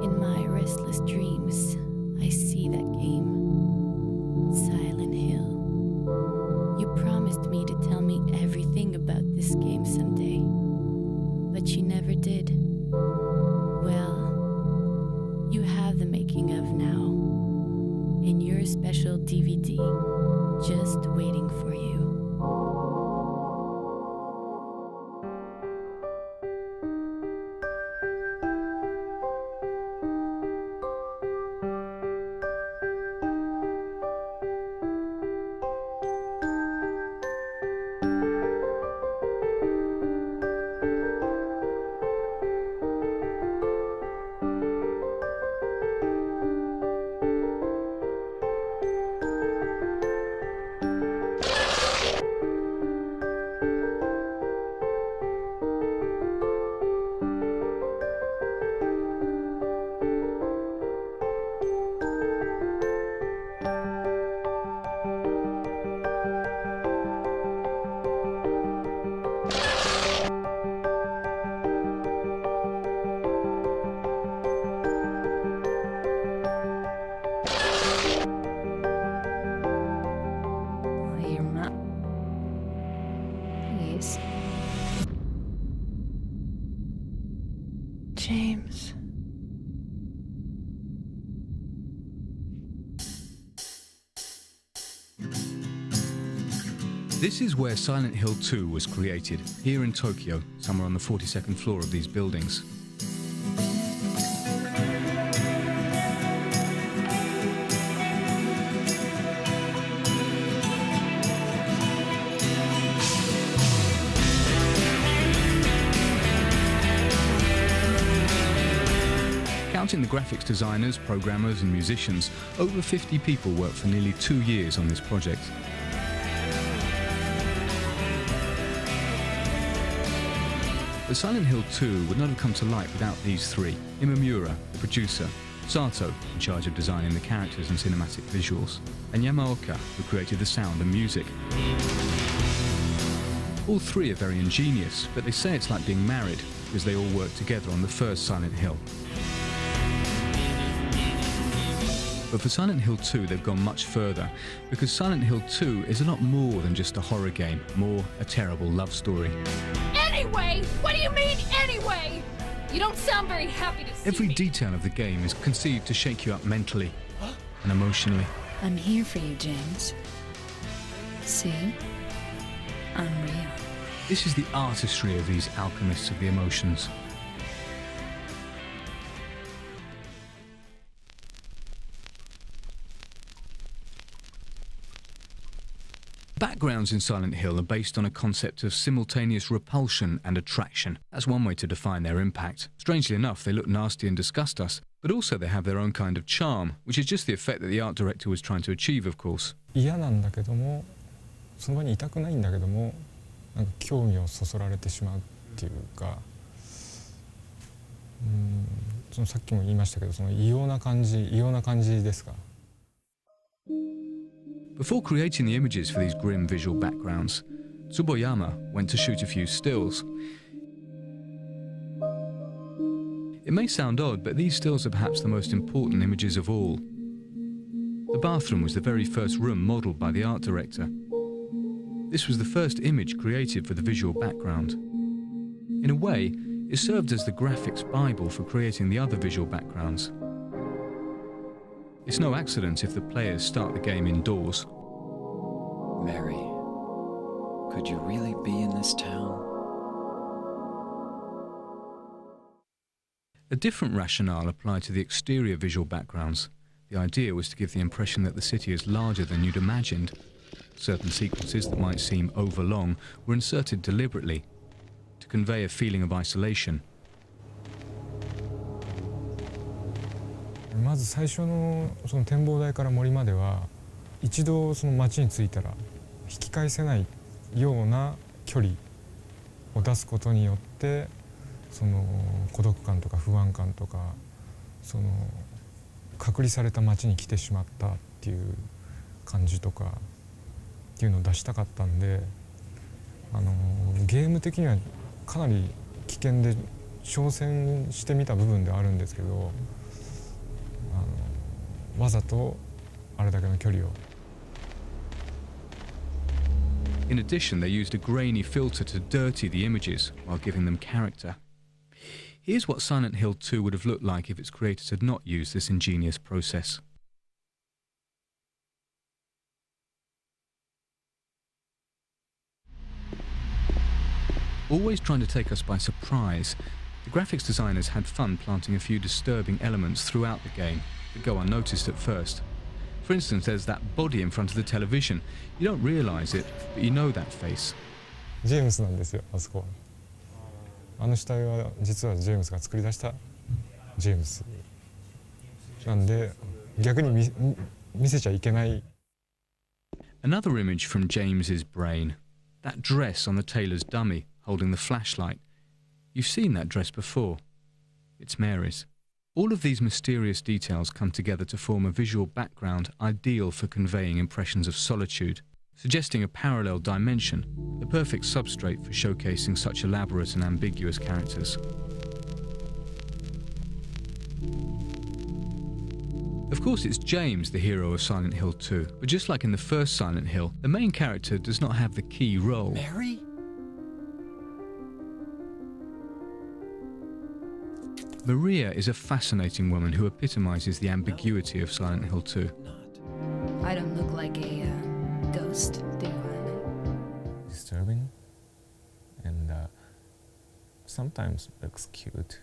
In my restless dreams, I see that game, Silent Hill. You promised me to tell me everything about this game someday, but you never did. Well, you have the making of now, in your special DVD, just waiting for you. James. This is where Silent Hill 2 was created, here in Tokyo, somewhere on the 42nd floor of these buildings. Counting the graphics designers, programmers and musicians, over 50 people worked for nearly 2 years on this project. But Silent Hill 2 would not have come to light without these three: Imamura, the producer, Sato, in charge of designing the characters and cinematic visuals, and Yamaoka, who created the sound and music. All three are very ingenious, but they say it's like being married, because they all worked together on the first Silent Hill. But for Silent Hill 2 they've gone much further, because Silent Hill 2 is a lot more than just a horror game, more a terrible love story. Anyway? What do you mean, anyway? You don't sound very happy to see Every me. detail of the game is conceived to shake you up mentally and emotionally. I'm here for you, James. See? I'm real. This is the artistry of these alchemists of the emotions. Backgrounds in Silent Hill are based on a concept of simultaneous repulsion and attraction. That's one way to define their impact. Strangely enough, they look nasty and disgust us, but also they have their own kind of charm, which is just the effect that the art director was trying to achieve, of course. 嫌なんだけども、その場にいたくないんだけども、なんか興味をそそられてしまうっていうか、そのさっきも言いましたけど、その異様な感じですか。Before creating the images for these grim visual backgrounds, Tsuboyama went to shoot a few stills. It may sound odd, but these stills are perhaps the most important images of all. The bathroom was the very first room modelled by the art director. This was the first image created for the visual background. In a way, it served as the graphics Bible for creating the other visual backgrounds. It's no accident if the players start the game indoors. Mary, could you really be in this town? A different rationale applied to the exterior visual backgrounds. The idea was to give the impression that the city is larger than you'd imagined. Certain sequences that might seem overlong were inserted deliberately to convey a feeling of isolation. まず最初のその展望台から森までは一度その街に着いたら引き返せないような距離を出すことによってその孤独感とか不安感とかその隔離された街に来てしまったっていう感じとかっていうのを出したかったんでゲーム的にはかなり危険で挑戦してみた部分ではあるんですけど、わざとあれだけの距離を。 In addition, they used a grainy filter to dirty the images while giving them character. Here's what Silent Hill 2 would have looked like if its creators had not used this ingenious process. Always trying to take us by surprise, the graphics designers had fun planting a few disturbing elements throughout the game that go unnoticed at first. For instance, there's that body in front of the television. You don't realise it, but you know that face. ジェームスなんですよ、あそこ。あの死体は実はジェームスが作り出したジェームスなんで、逆に見せちゃいけない。 Another image from James's brain. That dress on the tailor's dummy holding the flashlight. You've seen that dress before. It's Mary's. All of these mysterious details come together to form a visual background ideal for conveying impressions of solitude, suggesting a parallel dimension, the perfect substrate for showcasing such elaborate and ambiguous characters. Of course, it's James, the hero of Silent Hill 2, but just like in the first Silent Hill, the main character does not have the key role. Mary? Maria is a fascinating woman who epitomizes the ambiguity of Silent Hill 2. I don't look like a ghost, do I? Disturbing and sometimes looks cute.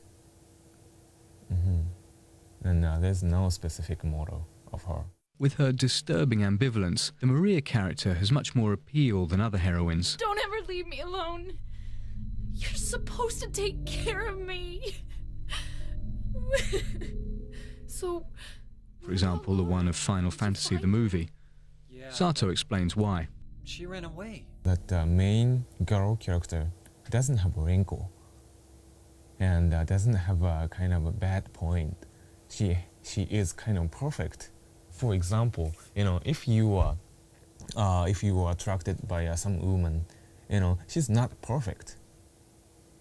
And there's no specific model of her. With her disturbing ambivalence, the Maria character has much more appeal than other heroines. Don't ever leave me alone. You're supposed to take care of me. So... For example, the one of Final Fantasy the movie. Yeah. Sato explains why. She ran away. But the main girl character doesn't have a wrinkle and doesn't have a kind of a bad point. She is kind of perfect. For example, if you are attracted by some woman, she's not perfect.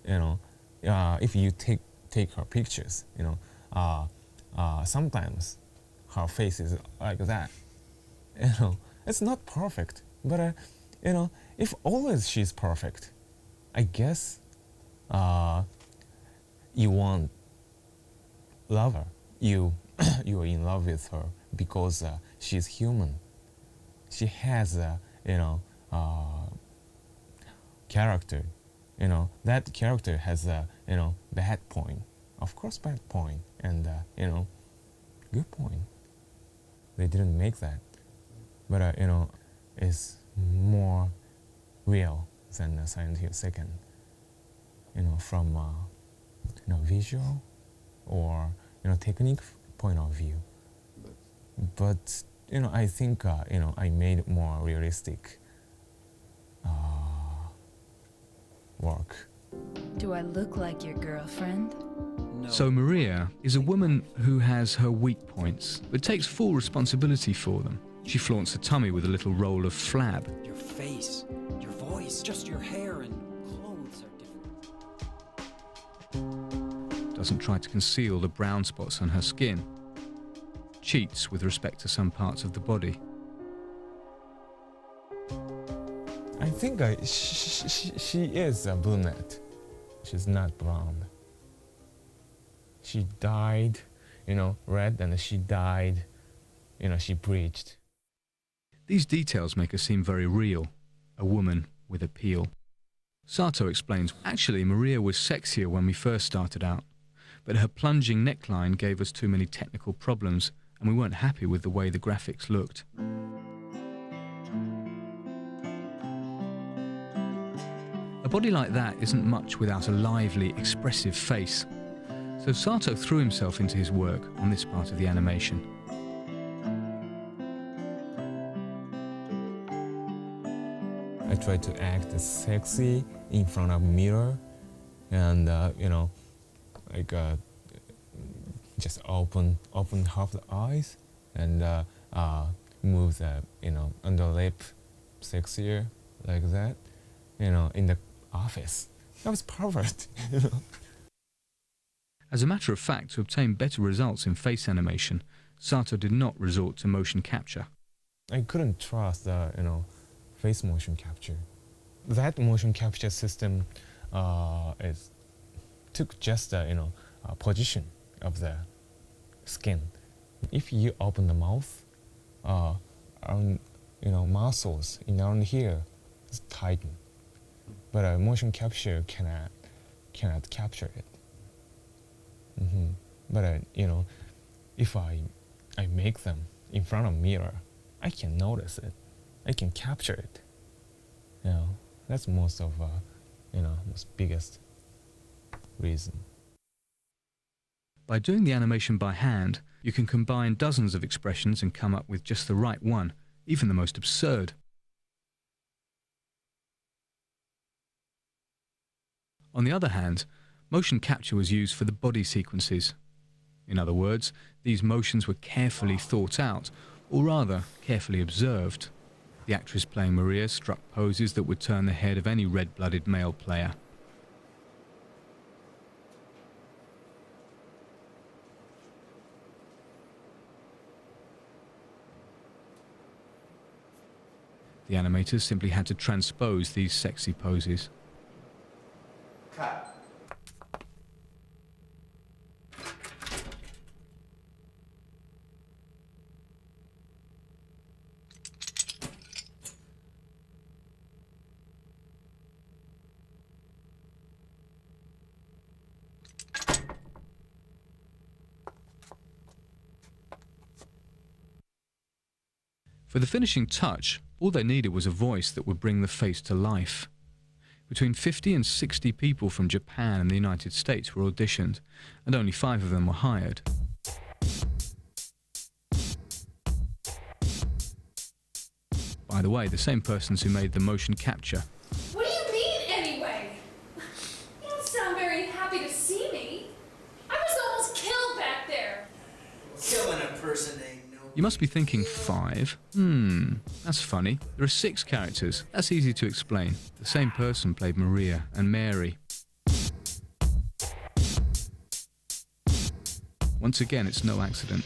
If you take her pictures, sometimes her face is like that. It's not perfect, but if always she's perfect, I guess you won't love her. You are in love with her because she's human. She has character. That character has a bad point. Of course, bad point, and good point. They didn't make that, but it's more real than Silent Hill 2nd. From visual or technique point of view. But I think I made it more realistic work. Do I look like your girlfriend? No. So Maria is a woman who has her weak points, but takes full responsibility for them. She flaunts her tummy with a little roll of flab. Your face, your voice, just your hair and clothes are different. Doesn't try to conceal the brown spots on her skin. Cheats with respect to some parts of the body. I think she is a brunette. She's not blonde. She dyed, red, and she dyed, she bleached. These details make her seem very real, a woman with appeal. Sato explains, actually Maria was sexier when we first started out, but her plunging neckline gave us too many technical problems and we weren't happy with the way the graphics looked. A body like that isn't much without a lively, expressive face. So Sato threw himself into his work on this part of the animation. I tried to act sexy in front of a mirror and, just open half the eyes and move the, under lip sexier like that, in the office. That was perfect. As a matter of fact, to obtain better results in face animation, Sato did not resort to motion capture. I couldn't trust the face motion capture. That motion capture system took just the position of the skin. If you open the mouth, muscles around here is tightened, but a motion capture cannot capture it. But if I make them in front of mirror, I can notice it. I can capture it. That's most biggest reason. By doing the animation by hand, you can combine dozens of expressions and come up with just the right one, even the most absurd. On the other hand, motion capture was used for the body sequences. In other words, these motions were carefully thought out, or rather, carefully observed. The actress playing Maria struck poses that would turn the head of any red-blooded male player. The animators simply had to transpose these sexy poses. Cut. For the finishing touch, all they needed was a voice that would bring the face to life. Between 50 and 60 people from Japan and the United States were auditioned, and only 5 of them were hired. By the way, the same persons who made the motion capture. What do you mean, anyway? You don't sound very happy to see me. I was almost killed back there. Killing a person ain't no... You must be thinking 5? That's funny. There are 6 characters. That's easy to explain. The same person played Maria and Mary. Once again, it's no accident.